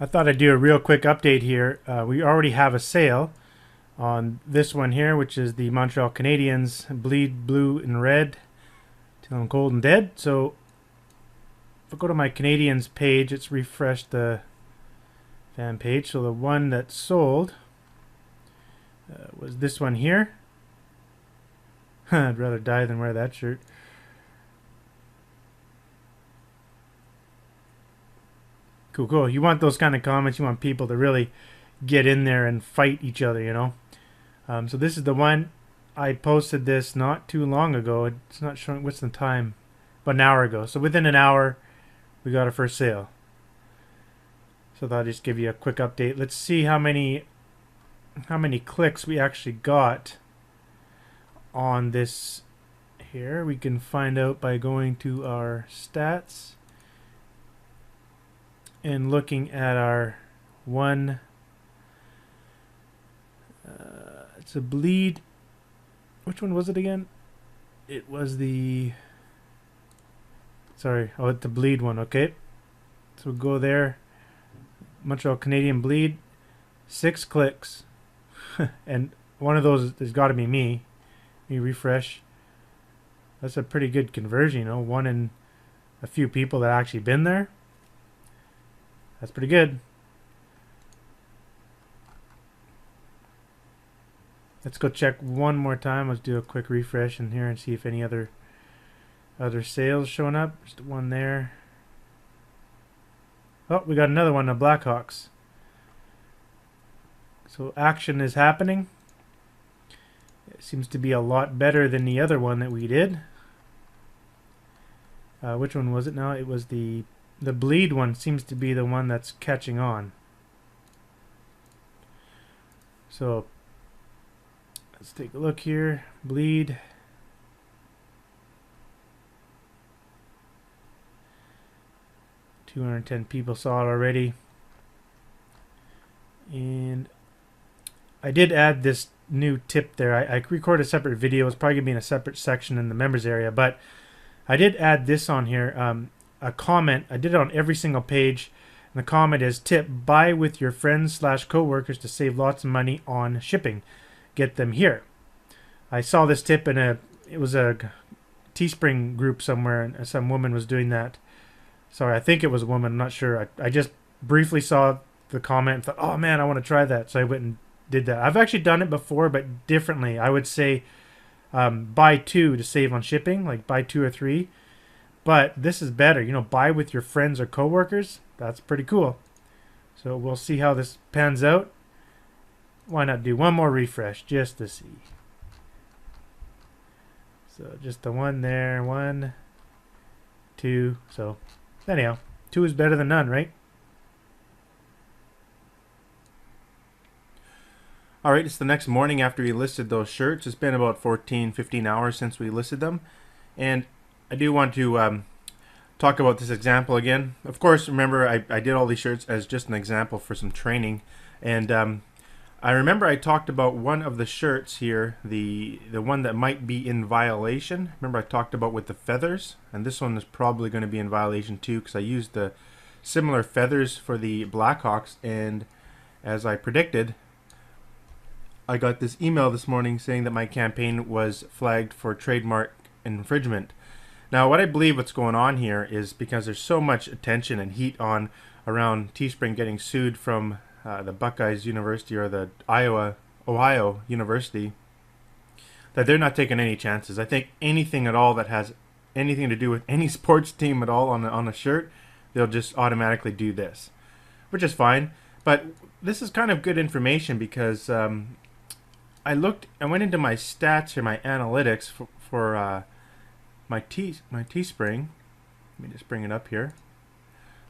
I thought I'd do a real quick update here. We already have a sale on this one here, which is the Montreal Canadiens Bleed Blue and Red till I'm cold and dead. So if I go to my Canadiens page, it's refreshed the fan page. So the one that sold was this one here. I'd rather die than wear that shirt. Cool, cool. You want those kind of comments. You want people to really get in there and fight each other, you know. So this is the one. I posted this not too long ago. It's not showing what's the time, but an hour ago. So within an hour, we got our first sale. So I thought I'd just give you a quick update. Let's see how many clicks we actually got on this here. We can find out by going to our stats and looking at our one. It's a bleed. Which one was it again? It was the. Sorry, oh, it's the bleed one. Okay, so we'll go there. Montreal Canadian bleed, 6 clicks, and one of those has got to be me. Let me refresh. That's a pretty good conversion, you know. One in a few people that actually been there. That's pretty good. Let's go check one more time. Let's do a quick refresh in here and see if any other sales showing up. Just one there. Oh, we got another one, the Blackhawks. So action is happening. It seems to be a lot better than the other one that we did. Which one was it now? It was the bleed one. Seems to be the one that's catching on. So let's take a look here. Bleed. $210 people saw it already. And I did add this new tip there. I recorded a separate video. It's probably going to be in a separate section in the members area. But I did add this on here. A comment. I did it on every single page. And the comment is, tip, buy with your friends / co-workers to save lots of money on shipping. Get them here. I saw this tip in it was a Teespring group somewhere, and some woman was doing that. Sorry, I think it was a woman. I'm not sure. I just briefly saw the comment and thought, oh man, I want to try that. So I went and did that. I've actually done it before, but differently. I would say buy 2 to save on shipping, like buy 2 or 3. But this is better. You know, buy with your friends or coworkers. That's pretty cool. So we'll see how this pans out. Why not do one more refresh just to see? So just the one there. 1, 2. So anyhow, 2 is better than none, right? Alright, it's the next morning after we listed those shirts. It's been about 14-15 hours since we listed them. And I do want to talk about this example again. Of course, remember, I did all these shirts as just an example for some training. And I remember I talked about one of the shirts here, the one that might be in violation. Remember I talked about with the feathers, and this one is probably going to be in violation too, because I used the similar feathers for the Blackhawks, and as I predicted, I got this email this morning saying that my campaign was flagged for trademark infringement. Now what I believe what's going on here is because there's so much attention and heat on around Teespring getting sued from the Buckeyes University or the Ohio University, that they're not taking any chances. I think anything at all that has anything to do with any sports team at all on a shirt, they'll just automatically do this, which is fine. But this is kind of good information because I went into my stats or my analytics for my Teespring. Let me just bring it up here.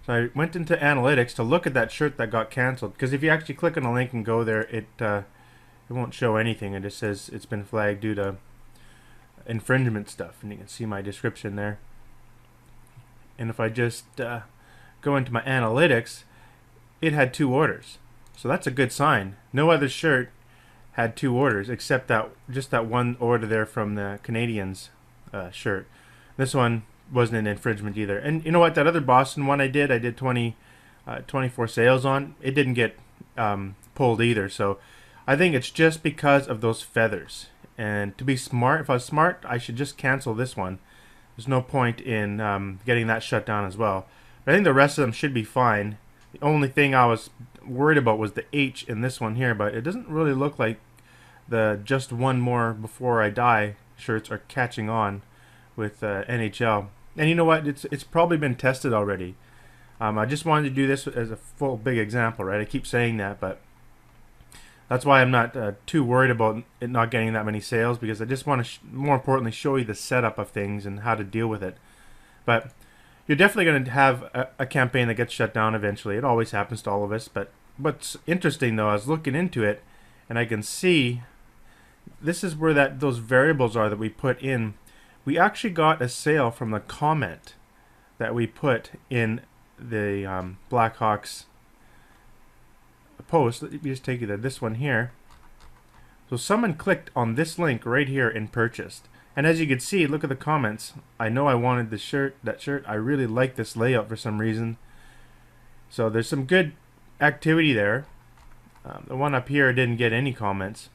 So I went into analytics to look at that shirt that got canceled, because if you actually click on a link and go there, it won't show anything. It just says it's been flagged due to infringement stuff, and you can see my description there. And if I just go into my analytics, it had 2 orders, so that's a good sign. No other shirt had 2 orders except that one order there from the Canadiens shirt. This one wasn't an infringement either. And you know what? That other Boston one I did 20 24 sales on, it didn't get pulled either. So I think it's just because of those feathers. And to be smart, if I was smart, I should just cancel this one. There's no point in getting that shut down as well. But I think the rest of them should be fine. The only thing I was worried about was the H in this one here, but it doesn't really look like the just one more before I die shirts are catching on with NHL. And you know what? It's probably been tested already. I just wanted to do this as a full big example, right? I keep saying that, but that's why I'm not too worried about it not getting that many sales, because I just want to, more importantly, show you the setup of things and how to deal with it. But you're definitely going to have a campaign that gets shut down eventually. It always happens to all of us. But what's interesting, though, I was looking into it, and I can see this is where those variables are that we put in. We actually got a sale from the comment that we put in the Blackhawks post. Let me just take you to this one here. So someone clicked on this link right here and purchased. And as you can see, look at the comments. I know I wanted the shirt, that shirt. I really like this layout for some reason. So there's some good activity there. The one up here didn't get any comments.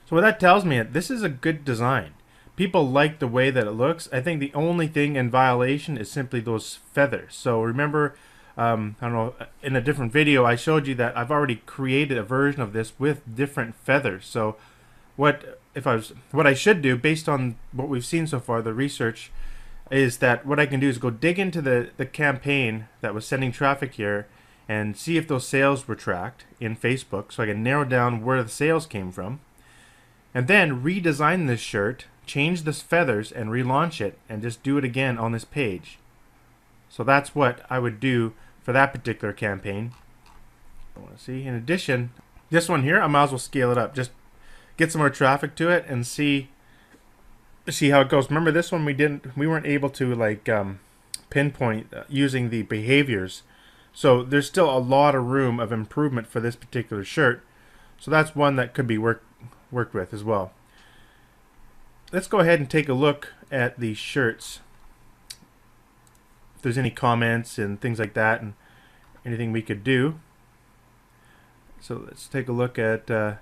So what that tells me, this is a good design. People like the way that it looks. I think the only thing in violation is simply those feathers. So remember, I don't know, in a different video I showed you that I've already created a version of this with different feathers. So what I should do, based on what we've seen so far, the research, is that what I can do is go dig into the campaign that was sending traffic here and see if those sales were tracked in Facebook, so I can narrow down where the sales came from, and then redesign this shirt, change the feathers and relaunch it, and just do it again on this page. So that's what I would do for that particular campaign. I want to see. In addition, this one here, I might as well scale it up. Just get some more traffic to it and see how it goes. Remember, this one we weren't able to like pinpoint using the behaviors. So there's still a lot of room of improvement for this particular shirt. So that's one that could be worked with as well. Let's go ahead and take a look at these shirts. If there's any comments and things like that and anything we could do. So let's take a look at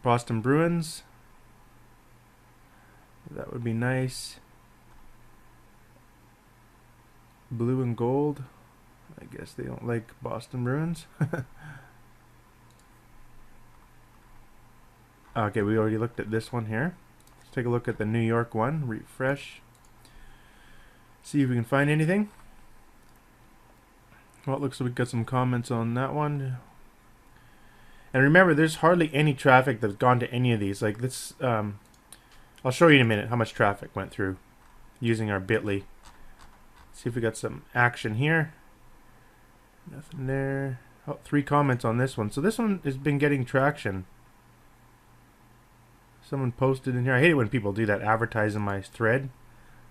Boston Bruins. That would be nice. Blue and gold. I guess they don't like Boston Bruins. Okay, we already looked at this one here. Let's take a look at the New York one. Refresh. See if we can find anything. Well, it looks like we got some comments on that one. And remember, there's hardly any traffic that's gone to any of these. Like this, I'll show you in a minute how much traffic went through using our Bitly. See if we got some action here. Nothing there. Oh, 3 comments on this one. So this one has been getting traction. Someone posted in here. I hate it when people do that, advertise in my thread.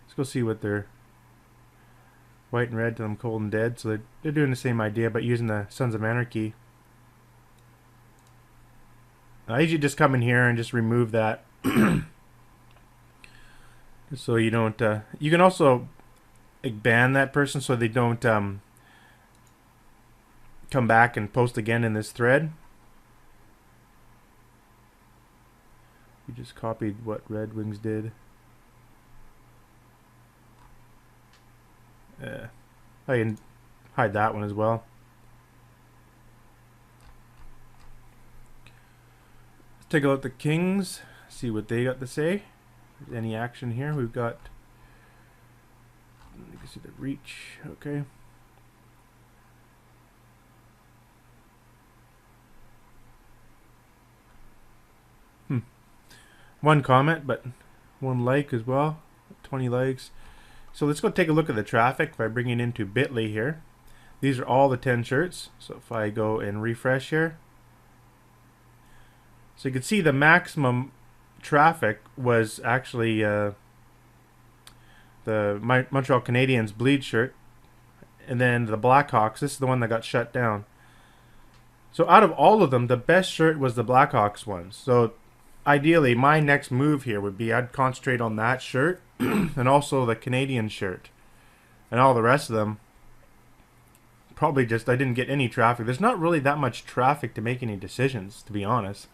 Let's go see what they're white and red till I'm cold and dead. So they're doing the same idea, but using the Sons of Anarchy. I usually just come in here and just remove that. So you don't, you can also ban that person so they don't come back and post again in this thread. You just copied what Red Wings did. I can hide that one as well. Let's take a look at the Kings, see what they got to say. If there's any action here. We've got, you can see the reach, okay. One comment, but 1 like as well. 20 likes. So let's go take a look at the traffic. If I bring it into Bitly here, these are all the 10 shirts. So if I go and refresh here, so you can see the maximum traffic was actually the Montreal Canadiens bleed shirt, and then the Blackhawks. This is the one that got shut down. So out of all of them, the best shirt was the Blackhawks one. So ideally, my next move here would be I'd concentrate on that shirt and also the Canadian shirt. and all the rest of them probably just I didn't get any traffic. There's not really that much traffic to make any decisions, to be honest.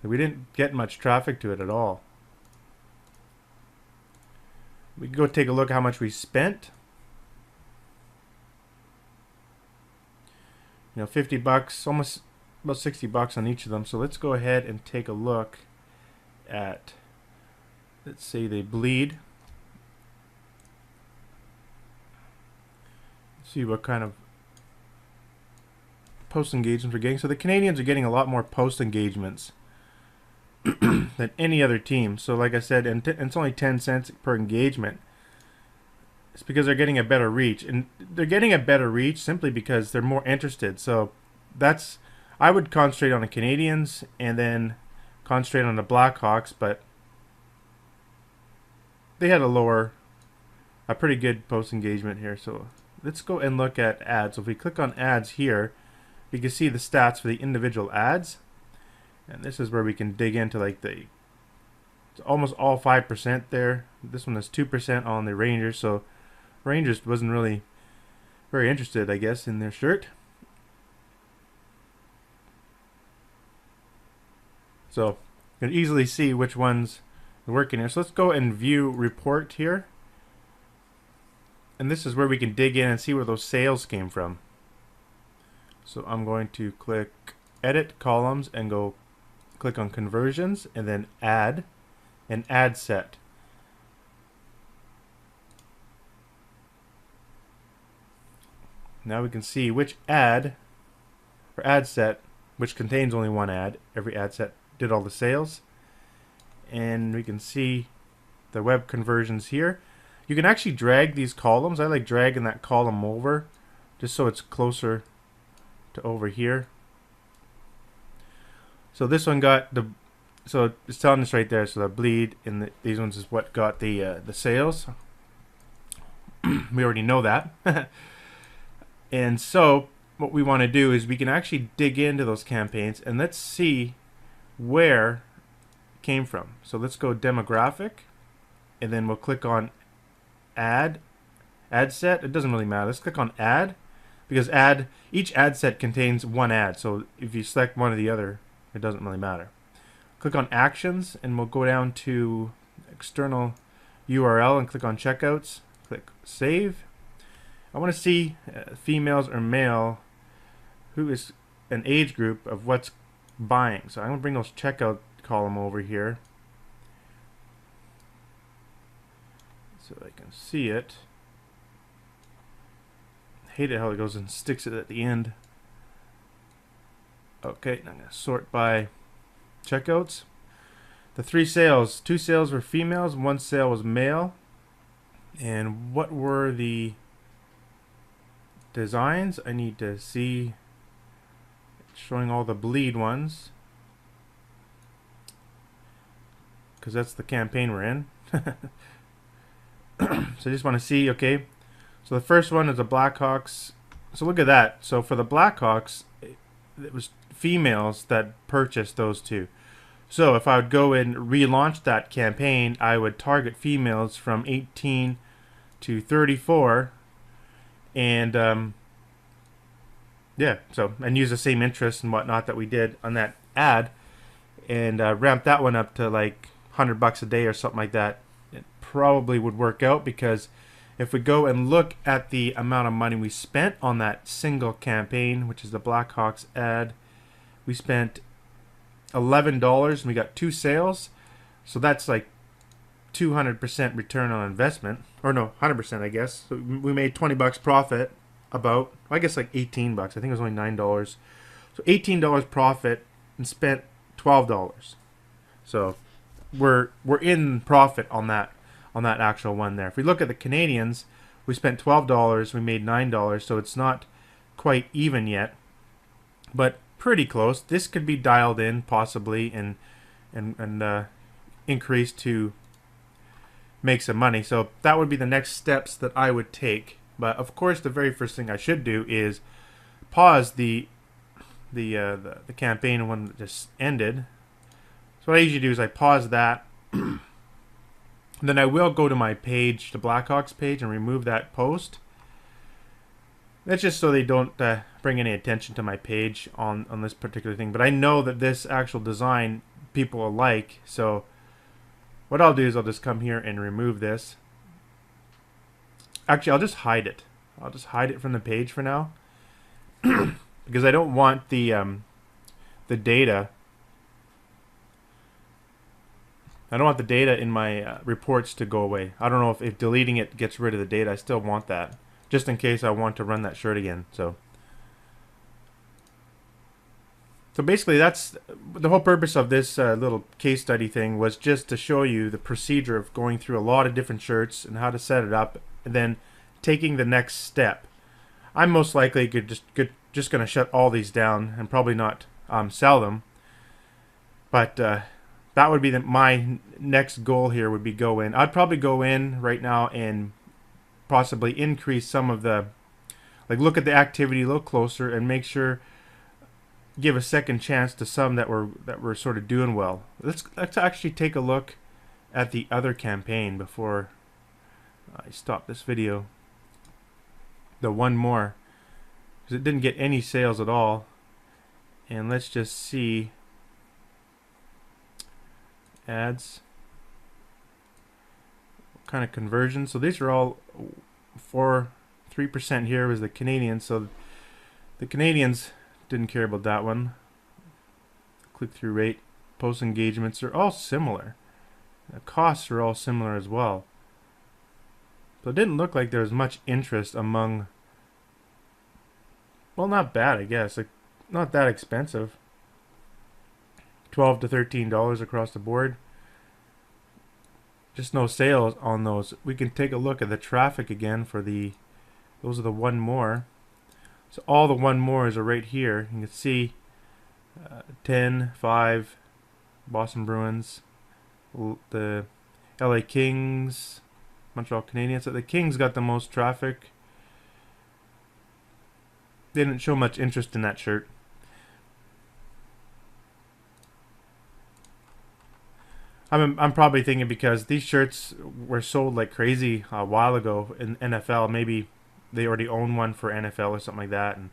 We didn't get much traffic to it at all. We can go take a look at how much we spent. 50 bucks, almost about 60 bucks on each of them. So let's go ahead and take a look at, let's say they bleed. See what kind of post engagements we're getting. So the Canadians are getting a lot more post engagements than any other team. So like I said, and it's only 10 cents per engagement. It's because they're getting a better reach, and they're getting a better reach simply because they're more interested. So that's, I would concentrate on the Canadians and then concentrate on the Blackhawks, but they had a pretty good post engagement here. So let's go and look at ads. So if we click on ads here, we can see the stats for the individual ads, and this is where we can dig into like it's almost all 5% there. This one is 2% on the Rangers, so Rangers wasn't really very interested, I guess, in their shirt. So you can easily see which ones are working here. So let's go and view report here. And this is where we can dig in and see where those sales came from. So I'm going to click edit columns and go click on conversions and then add and ad set. Now we can see which ad or ad set, which contains only one ad. Every ad set did all the sales. And we can see the web conversions here. You can actually drag these columns. I like dragging that column over just so it's closer to over here. So this one got so it's telling us right there. So the bleed in these ones is what got the sales. We already know that. And so what we want to do is we can actually dig into those campaigns and let's see where it came from. So let's go demographic, and then we'll click on ad set. It doesn't really matter. Let's click on ad, because each ad set contains one ad. So if you select one or the other, it doesn't really matter. Click on actions, and we'll go down to external URL and click on checkouts. Click save. I want to see females or male, who is an age group of what's buying. So I'm going to bring those checkout column over here so I can see it. I hate it how it goes and sticks it at the end. Okay, I'm going to sort by checkouts. The 3 sales, 2 sales were females, 1 sale was male. And what were the designs? I need to see, showing all the bleed ones, because that's the campaign we're in. So I just want to see, okay, so the first one is the Blackhawks. So look at that. So for the Blackhawks, it was females that purchased those 2. So if I would go and relaunch that campaign, I would target females from 18 to 34, and yeah, so and use the same interest and whatnot that we did on that ad, and ramp that one up to like $100 a day or something like that. It probably would work out, because if we go and look at the amount of money we spent on that single campaign, which is the Blackhawks ad, we spent $11 and we got 2 sales. So that's like 200% return on investment, or no, 100% I guess. So we made $20 profit, about, I guess like $18. I think it was only $9. So $18 profit and spent $12. So we're in profit on that actual one there. If we look at the Canadians, we spent $12, we made $9, so it's not quite even yet, but pretty close. This could be dialed in possibly and increased to make some money. So that would be the next steps that I would take. But of course, the very first thing I should do is pause the campaign when it just ended. So what I usually do is I pause that. Then I will go to my page, the Blackhawks page, and remove that post. That's just so they don't bring any attention to my page on this particular thing. But I know that this actual design people will like. So what I'll do is I'll just come here and remove this. Actually, I'll just hide it. I'll just hide it from the page for now. Because I don't want the data. I don't want the data in my reports to go away. I don't know if deleting it gets rid of the data. I still want that, just in case I want to run that shirt again. So basically, that's the whole purpose of this little case study thing, was just to show you the procedure of going through a lot of different shirts and how to set it up, and then taking the next step. I'm most likely just going to shut all these down and probably not sell them. But that would be my next goal here, would be go in. I'd probably go in right now and possibly increase some of the, like, look at the activity a little closer and make sure, give a second chance to some that were sort of doing well. Let's actually take a look at the other campaign before I stop this video. The one more, because it didn't get any sales at all. And let's just see ads, what kind of conversion. So these are all 3% here was the Canadians. So the Canadians didn't care about that one. Click-through rate, post engagements are all similar. The costs are all similar as well. So it didn't look like there was much interest among, well, not bad, I guess. Like, not that expensive. $12 to $13 across the board. Just no sales on those. We can take a look at the traffic again for those are the one more. So all the one mores are right here. You can see 10, 5, Boston Bruins, the LA Kings, Montreal Canadiens. So the Kings got the most traffic. They didn't show much interest in that shirt. I'm probably thinking because these shirts were sold like crazy a while ago in NFL. Maybe they already own one for NFL or something like that, and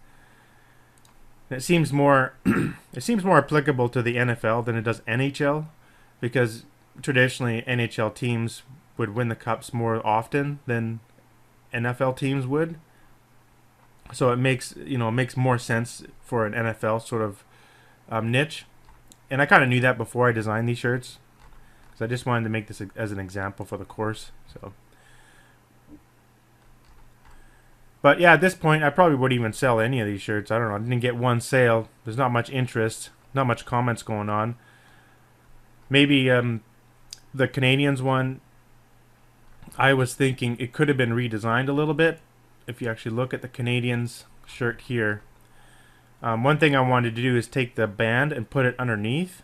it seems more it seems more applicable to the NFL than it does NHL, because traditionally NHL teams would win the cups more often than NFL teams would. So it makes more sense for an NFL sort of niche, and I kind of knew that before I designed these shirts. So I just wanted to make this as an example for the course. So, but yeah, at this point, I probably wouldn't even sell any of these shirts. I don't know. I didn't get one sale. There's not much interest, not much comments going on. Maybe the Canadians one, I was thinking it could have been redesigned a little bit. If you actually look at the Canadians shirt here, one thing I wanted to do is take the band and put it underneath.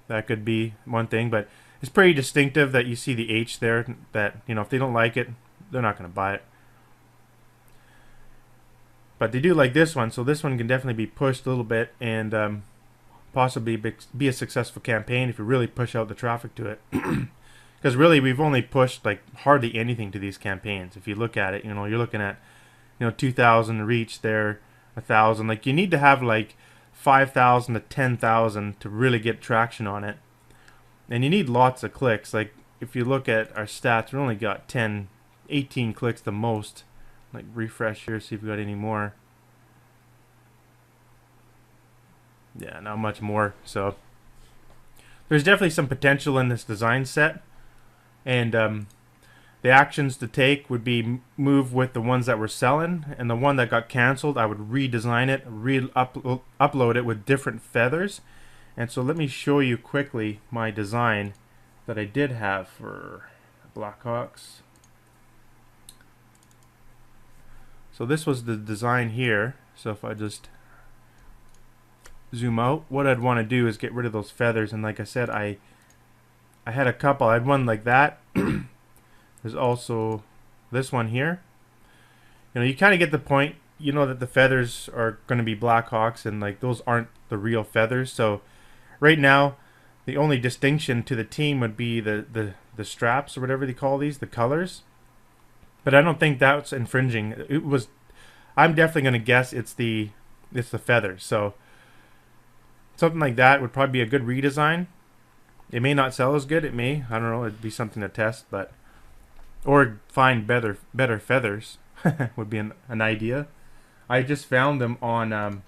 That could be one thing, but it's pretty distinctive that you see the H there, that, if they don't like it, they're not going to buy it. But they do like this one, so this one can definitely be pushed a little bit and possibly be a successful campaign if you really push out the traffic to it. Because really, we've only pushed like hardly anything to these campaigns. If you look at it, you're looking at 2,000 reach there, 1,000. Like, you need to have like 5,000 to 10,000 to really get traction on it, and you need lots of clicks. Like, if you look at our stats, we only got 10, 18 clicks the most. Like, refresh here, see if we got any more. Yeah, not much more. So there's definitely some potential in this design set, and the actions to take would be move with the ones that were selling, and the one that got canceled, I would redesign it, upload it with different feathers. And so let me show you quickly my design that I did have for Blackhawks. So this was the design here. So if I just zoom out, what I'd want to do is get rid of those feathers. And like I said, I had a couple. I had one like that. There's also this one here. You kind of get the point. You know that the feathers are going to be Blackhawks, and like those aren't the real feathers. So right now, the only distinction to the team would be the the straps or whatever they call these, the colors. But I don't think that's infringing. It was. I'm definitely going to guess it's the feathers. So something like that would probably be a good redesign. It may not sell as good. It may. I don't know. It'd be something to test, but or find better feathers would be an idea. I just found them on.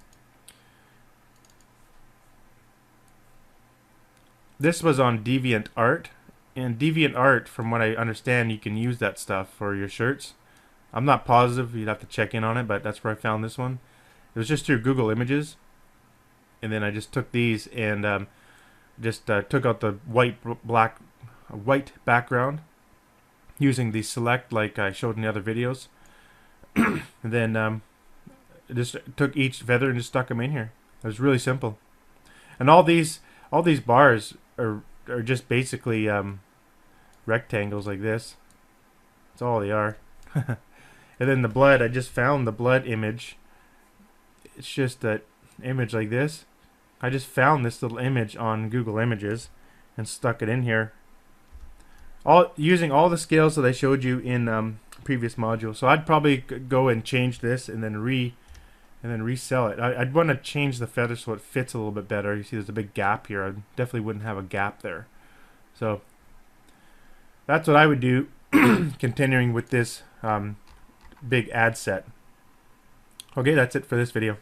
This was on DeviantArt, and DeviantArt, from what I understand, you can use that stuff for your shirts. I'm not positive. You'd have to check in on it, but that's where I found this one. It was just through Google Images, and then I just took these and just took out the white background using the select like I showed in the other videos. And then just took each feather and just stuck them in here. It was really simple. And all these bars are just basically rectangles like this. That's all they are. And then the blood, I just found the blood image. It's just that image like this. I just found this little image on Google Images and stuck it in here. Using all the scales that I showed you in previous module. So I'd probably go and change this and then resell it. I'd want to change the feather so it fits a little bit better. You see there's a big gap here. I definitely wouldn't have a gap there. So that's what I would do continuing with this big ad set. Okay, that's it for this video.